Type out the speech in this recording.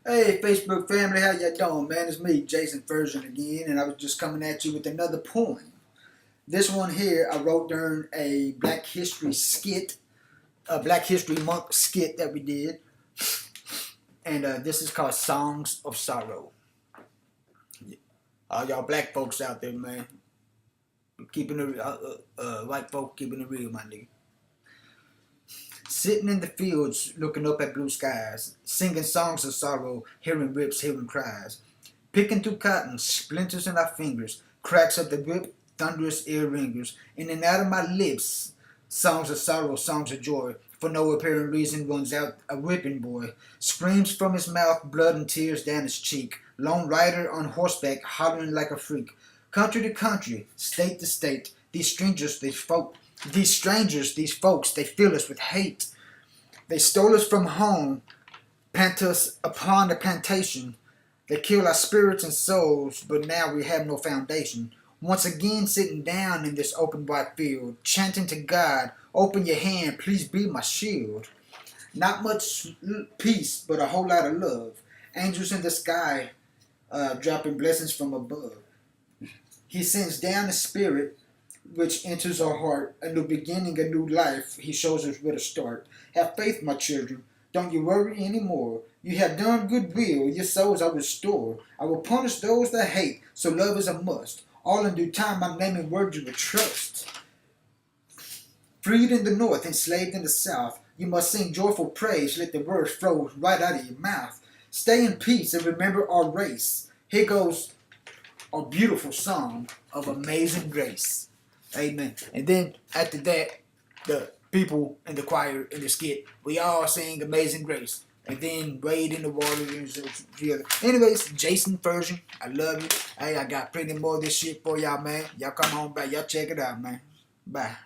Hey, Facebook family, how you doing, man? It's me, Jason Version again, and I was just coming at you with another poem. This one here I wrote during a Black History skit, a Black History Month skit that we did, and this is called Songs of Sorrow. All y'all black folks out there, man, keeping it, white folk keeping it real, my nigga. Sitting in the fields, looking up at blue skies, singing songs of sorrow, hearing rips, hearing cries. Picking through cotton, splinters in our fingers, cracks of the whip, thunderous ear ringers. In and out of my lips, songs of sorrow, songs of joy. For no apparent reason runs out a whipping boy. Screams from his mouth, blood and tears down his cheek. Lone rider on horseback, hollering like a freak. Country to country, state to state, these strangers, these folks, they fill us with hate. They stole us from home, plant us upon the plantation. They kill our spirits and souls, but now we have no foundation. Once again, sitting down in this open wide field, chanting to God, open your hand, please be my shield. Not much peace, but a whole lot of love. Angels in the sky, dropping blessings from above. He sends down the spirit which enters our heart, a new beginning, a new life. He shows us where to start. Have faith, my children. Don't you worry anymore. You have done good will. Your souls I will restore. I will punish those that hate, so love is a must. All in due time, my name and word you will trust. Freed in the north, enslaved in the south, you must sing joyful praise. Let the words flow right out of your mouth. Stay in peace and remember our race. Here goes a beautiful song of amazing grace. Amen. And then after that, the people in the choir in the skit, we all sing Amazing Grace. And then wade in the water and together. Anyways, Jason Version, I love you. Hey, I got plenty more of this shit for y'all, man. Y'all come on back. Y'all check it out, man. Bye.